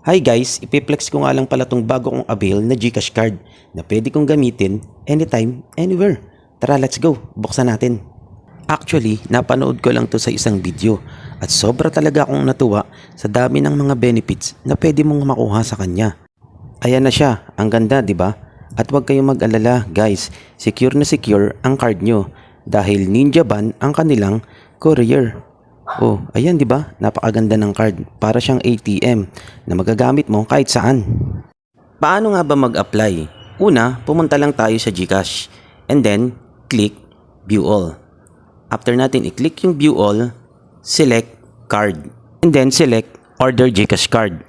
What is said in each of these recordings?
Hi guys, ipiplex ko nga lang pala tong bago kong avail na GCash card na pwede kong gamitin anytime, anywhere. Tara, let's go. Buksan natin. Actually, napanood ko lang to sa isang video at sobra talaga akong natuwa sa dami ng mga benefits na pwede mong makuha sa kanya. Ayan na siya, ang ganda, di ba? At huwag kayong mag-alala, guys. Secure na secure ang card nyo dahil Ninja Van ang kanilang courier. Oh, ayan 'di ba? Napakaganda ng card. Para siyang ATM na magagamit mo kahit saan. Paano nga ba mag-apply? Una, pumunta lang tayo sa GCash and then click View All. After natin i-click yung View All, select Card and then select Order GCash Card.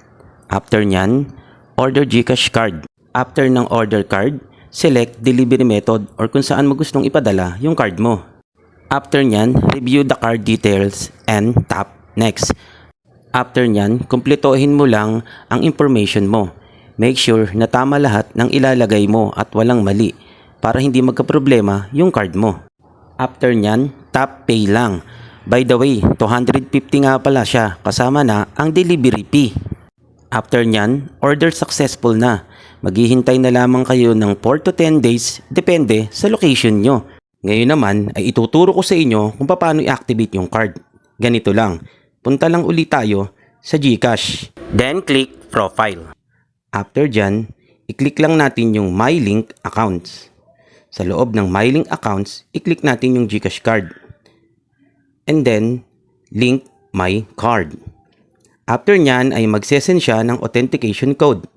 After nyan, Order GCash Card. After ng Order Card, select Delivery Method or kung saan mo gustong ipadala yung card mo. After nyan, review the card details and tap next. After nyan, kumpletuhin mo lang ang information mo. Make sure na tama lahat ng ilalagay mo at walang mali para hindi magkaproblema yung card mo. After nyan, tap pay lang. By the way, 250 nga pala siya kasama na ang delivery fee. After nyan, order successful na. Maghihintay na lamang kayo ng 4 to 10 days depende sa location nyo. Ngayon naman ay ituturo ko sa inyo kung paano i-activate yung card. Ganito lang, punta lang ulit tayo sa GCash. Then click Profile. After dyan, i-click lang natin yung My Link Accounts. Sa loob ng My Link Accounts, i-click natin yung GCash card. And then, link My Card. After nyan ay magsesend siya ng authentication code.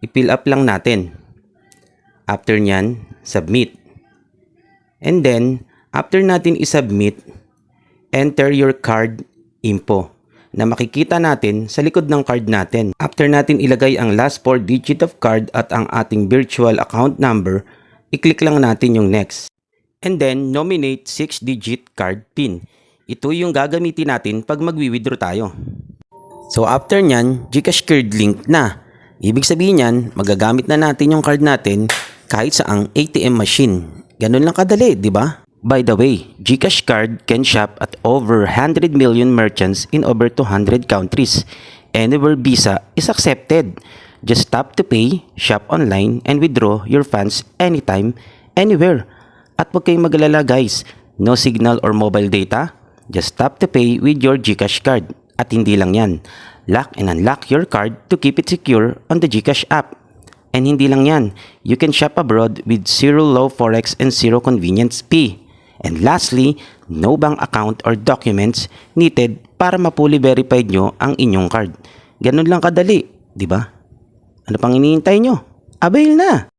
I-fill up lang natin. After nyan, submit. And then, after natin i-submit, enter your card info na makikita natin sa likod ng card natin. After natin ilagay ang last 4 digit of card at ang ating virtual account number, i-click lang natin yung next. And then, nominate 6-digit card PIN. Ito yung gagamitin natin pag magwi-withdraw tayo. So after nyan, GCash card link na. Ibig sabihin yan, magagamit na natin yung card natin kahit sa ang ATM machine. Ganun lang kadali, di ba? By the way, GCash card can shop at over 100 million merchants in over 200 countries. Anywhere Visa is accepted. Just tap to pay, shop online, and withdraw your funds anytime, anywhere. At huwag kayong mag-alala guys, no signal or mobile data, just tap to pay with your GCash card. At hindi lang yan, lock and unlock your card to keep it secure on the GCash app. And hindi lang yan, you can shop abroad with zero low forex and zero convenience fee. And lastly, no bank account or documents needed para mapuli verified nyo ang inyong card. Ganun lang kadali, di ba? Ano pang iniintay nyo? Avail na!